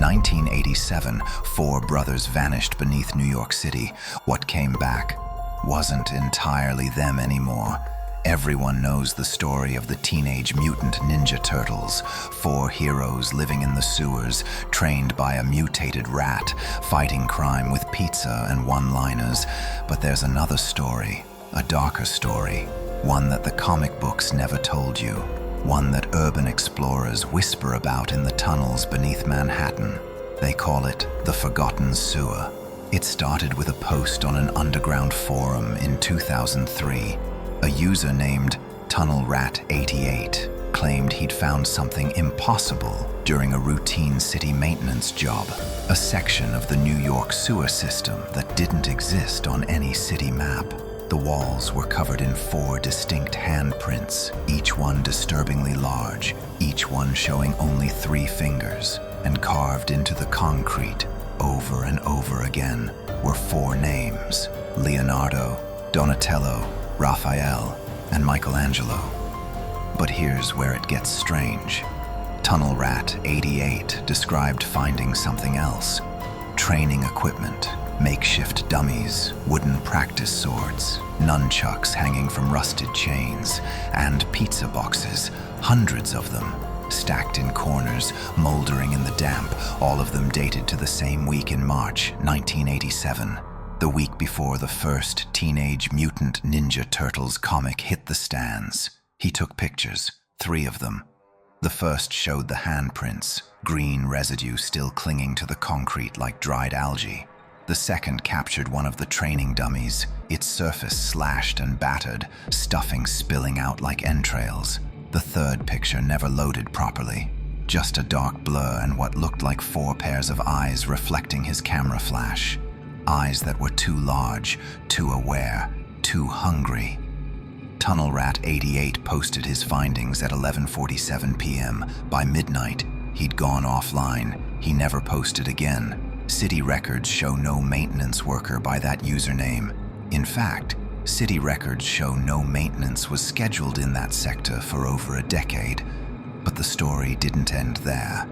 1987, four brothers vanished beneath New York City. What came back wasn't entirely them anymore. Everyone knows the story of the Teenage Mutant Ninja Turtles, four heroes living in the sewers, trained by a mutated rat, fighting crime with pizza and one-liners. But there's another story, a darker story, one that the comic books never told you, one that urban explorers whisper about in the tunnels beneath Manhattan. They call it the Forgotten Sewer. It started with a post on an underground forum in 2003. A user named TunnelRat88 claimed he'd found something impossible during a routine city maintenance job, a section of the New York sewer system that didn't exist on any city map. The walls were covered in 4 distinct handprints, each one disturbingly large, each one showing only 3 fingers, and carved into the concrete over and over again were 4 names: Leonardo, Donatello, Raphael, and Michelangelo. But here's where it gets strange. TunnelRat88 described finding something else: training equipment, makeshift dummies, wooden practice swords, nunchucks hanging from rusted chains, and pizza boxes, hundreds of them, stacked in corners, moldering in the damp, all of them dated to the same week in March 1987. The week before the first Teenage Mutant Ninja Turtles comic hit the stands. He took pictures, 3 of them. The first showed the handprints, green residue still clinging to the concrete like dried algae. The second captured one of the training dummies, its surface slashed and battered, stuffing spilling out like entrails. The third picture never loaded properly. Just a dark blur and what looked like 4 pairs of eyes reflecting his camera flash. Eyes that were too large, too aware, too hungry. TunnelRat88 posted his findings at 11:47 p.m. By midnight, he'd gone offline. He never posted again. City records show no maintenance worker by that username. In fact, city records show no maintenance was scheduled in that sector for over a decade. But the story didn't end there.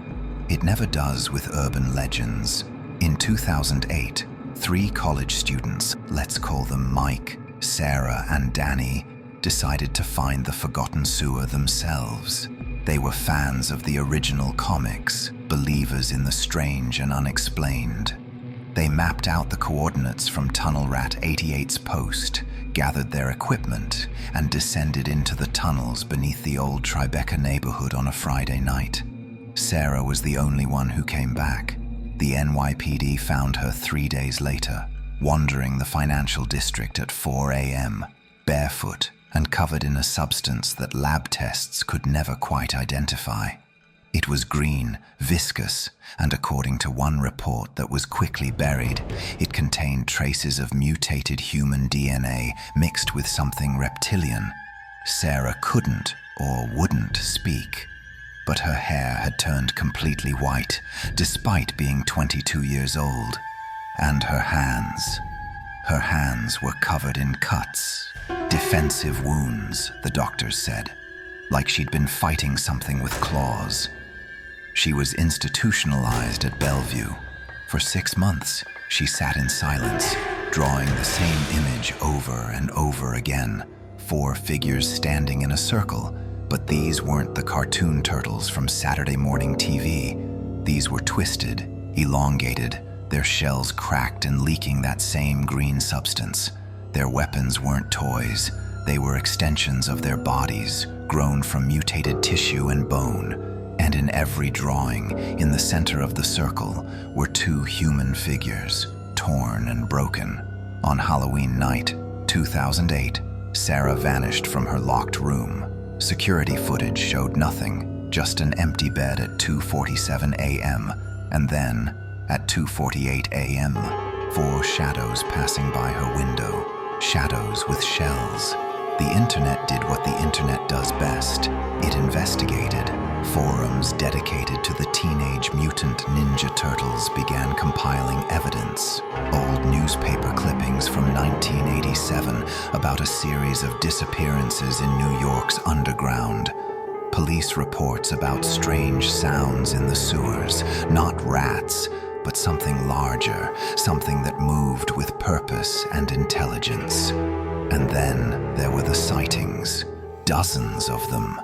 It never does with urban legends. In 2008, 3 college students, let's call them Mike, Sarah, and Danny, decided to find the Forgotten Sewer themselves. They were fans of the original comics, believers in the strange and unexplained. They mapped out the coordinates from TunnelRat88's post, gathered their equipment, and descended into the tunnels beneath the old Tribeca neighborhood on a Friday night. Sarah was the only one who came back. The NYPD found her 3 days later, wandering the financial district at 4 a.m., barefoot and covered in a substance that lab tests could never quite identify. It was green, viscous, and according to one report that was quickly buried, it contained traces of mutated human DNA mixed with something reptilian. Sarah couldn't or wouldn't speak, but her hair had turned completely white, despite being 22 years old. And her hands were covered in cuts, defensive wounds, the doctors said, like she'd been fighting something with claws. She was institutionalized at Bellevue. For 6 months, she sat in silence, drawing the same image over and over again, 4 figures standing in a circle. But these weren't the cartoon turtles from Saturday morning TV. These were twisted, elongated, their shells cracked and leaking that same green substance. Their weapons weren't toys. They were extensions of their bodies, grown from mutated tissue and bone. And in every drawing, in the center of the circle, were 2 human figures, torn and broken. On Halloween night, 2008, Sarah vanished from her locked room. Security footage showed nothing, just an empty bed at 2:47 a.m. And then, at 2:48 a.m., 4 shadows passing by her window, shadows with shells. The internet did what the internet does best. It investigated. Forums dedicated to the Teenage Mutant Ninja Turtles began compiling evidence. Old newspaper clippings from 1987 about a series of disappearances in New York's underground. Police reports about strange sounds in the sewers, not rats, but something larger, something that moved with purpose and intelligence. And then there were the sightings, dozens of them.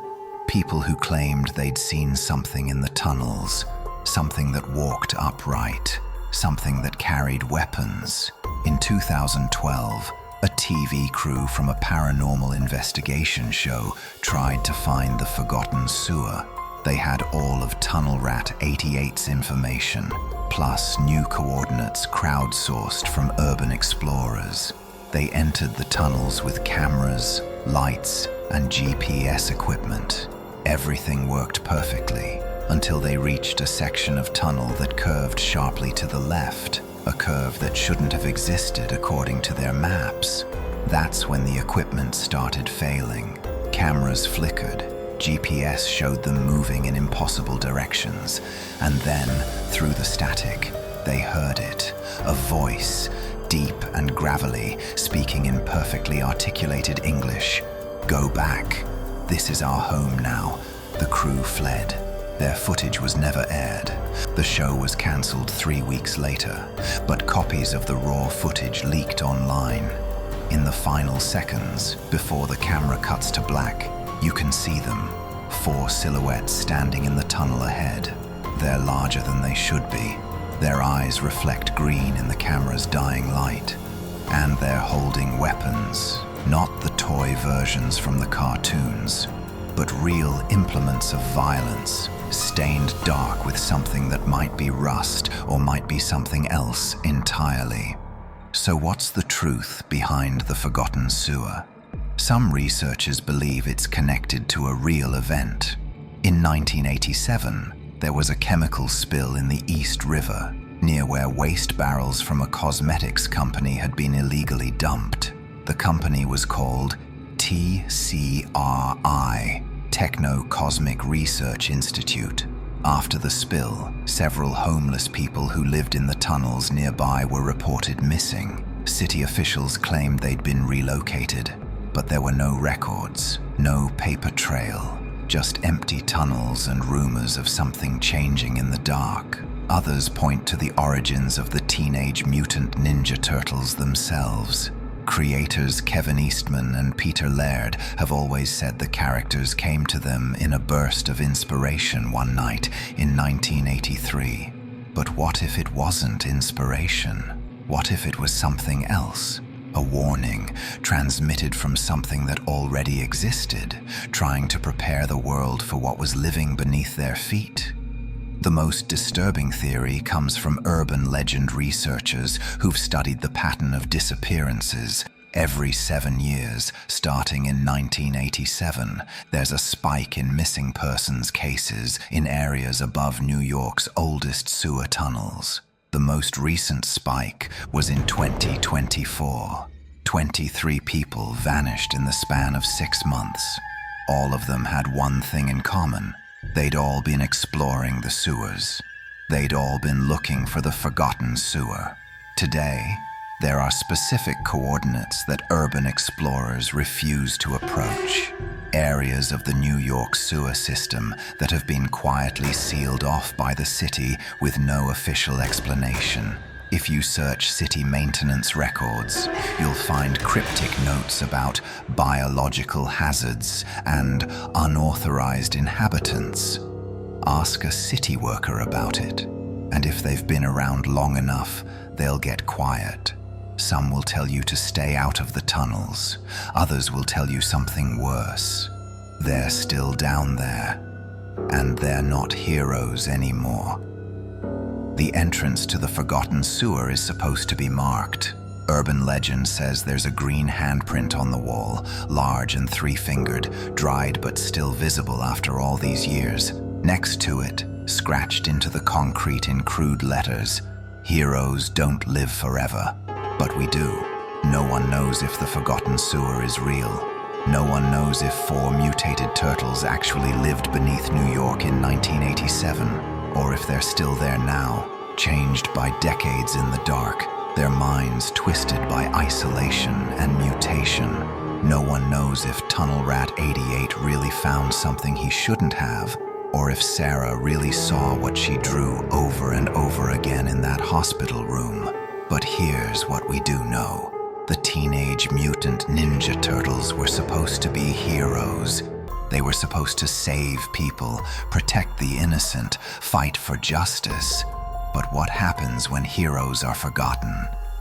People who claimed they'd seen something in the tunnels, something that walked upright, something that carried weapons. In 2012, a TV crew from a paranormal investigation show tried to find the forgotten sewer. They had all of Tunnel Rat 88's information, plus new coordinates crowdsourced from urban explorers. They entered the tunnels with cameras, lights, and GPS equipment. Everything worked perfectly until they reached a section of tunnel that curved sharply to the left, a curve that shouldn't have existed according to their maps. That's when the equipment started failing. Cameras flickered, GPS showed them moving in impossible directions, and then, through the static, they heard it, a voice, deep and gravelly, speaking in perfectly articulated English. "Go back. This is our home now." The crew fled. Their footage was never aired. The show was cancelled 3 weeks later, but copies of the raw footage leaked online. In the final seconds, before the camera cuts to black, you can see them, 4 silhouettes standing in the tunnel ahead. They're larger than they should be. Their eyes reflect green in the camera's dying light. And they're holding weapons, not the toy versions from the cartoons, but real implements of violence, stained dark with something that might be rust or might be something else entirely. So what's the truth behind the forgotten sewer? Some researchers believe it's connected to a real event. In 1987, there was a chemical spill in the East River, near where waste barrels from a cosmetics company had been illegally dumped. The company was called TCRI, Techno-Cosmic Research Institute. After the spill, several homeless people who lived in the tunnels nearby were reported missing. City officials claimed they'd been relocated, but there were no records, no paper trail, just empty tunnels and rumors of something changing in the dark. Others point to the origins of the Teenage Mutant Ninja Turtles themselves. Creators Kevin Eastman and Peter Laird have always said the characters came to them in a burst of inspiration one night in 1983. But what if it wasn't inspiration? What if it was something else? A warning transmitted from something that already existed, trying to prepare the world for what was living beneath their feet? The most disturbing theory comes from urban legend researchers who've studied the pattern of disappearances. Every 7 years, starting in 1987, there's a spike in missing persons cases in areas above New York's oldest sewer tunnels. The most recent spike was in 2024. 23 people vanished in the span of 6 months. All of them had one thing in common. They'd all been exploring the sewers. They'd all been looking for the forgotten sewer. Today, there are specific coordinates that urban explorers refuse to approach. Areas of the New York sewer system that have been quietly sealed off by the city with no official explanation. If you search city maintenance records, you'll find cryptic notes about biological hazards and unauthorized inhabitants. Ask a city worker about it, and if they've been around long enough, they'll get quiet. Some will tell you to stay out of the tunnels. Others will tell you something worse. They're still down there, and they're not heroes anymore. The entrance to the forgotten sewer is supposed to be marked. Urban legend says there's a green handprint on the wall, large and 3-fingered, dried but still visible after all these years. Next to it, scratched into the concrete in crude letters, "Heroes don't live forever." But we do. No one knows if the forgotten sewer is real. No one knows if 4 mutated turtles actually lived beneath New York in 1987. Or if they're still there now, changed by decades in the dark, their minds twisted by isolation and mutation. No one knows if Tunnel Rat 88 really found something he shouldn't have, or if Sarah really saw what she drew over and over again in that hospital room. But here's what we do know. The Teenage Mutant Ninja Turtles were supposed to be heroes. They were supposed to save people, protect the innocent, fight for justice. But what happens when heroes are forgotten?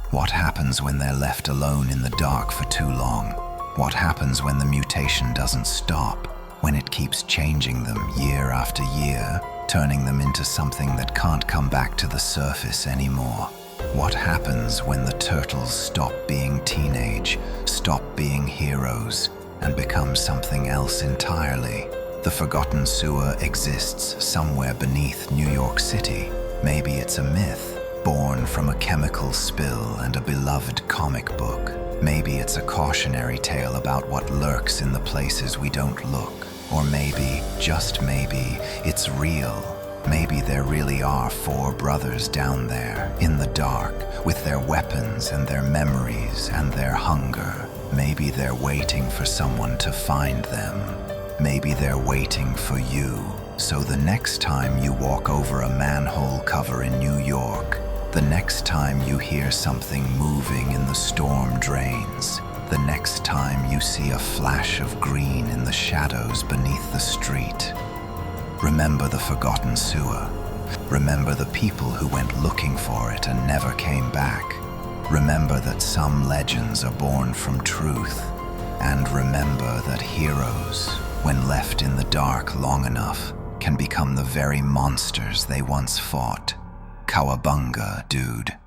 What happens when they're left alone in the dark for too long? What happens when the mutation doesn't stop? When it keeps changing them year after year, turning them into something that can't come back to the surface anymore? What happens when the turtles stop being teenage, stop being heroes, and become something else entirely? The forgotten sewer exists somewhere beneath New York City. Maybe it's a myth, born from a chemical spill and a beloved comic book. Maybe it's a cautionary tale about what lurks in the places we don't look. Or maybe, just maybe, it's real. Maybe there really are 4 brothers down there, in the dark, with their weapons and their memories and their hunger. Maybe they're waiting for someone to find them. Maybe they're waiting for you. So the next time you walk over a manhole cover in New York, the next time you hear something moving in the storm drains, the next time you see a flash of green in the shadows beneath the street, remember the forgotten sewer. Remember the people who went looking for it and never came back. Remember that some legends are born from truth. And remember that heroes, when left in the dark long enough, can become the very monsters they once fought. Cowabunga, dude.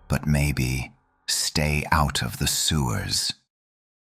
But maybe stay out of the sewers.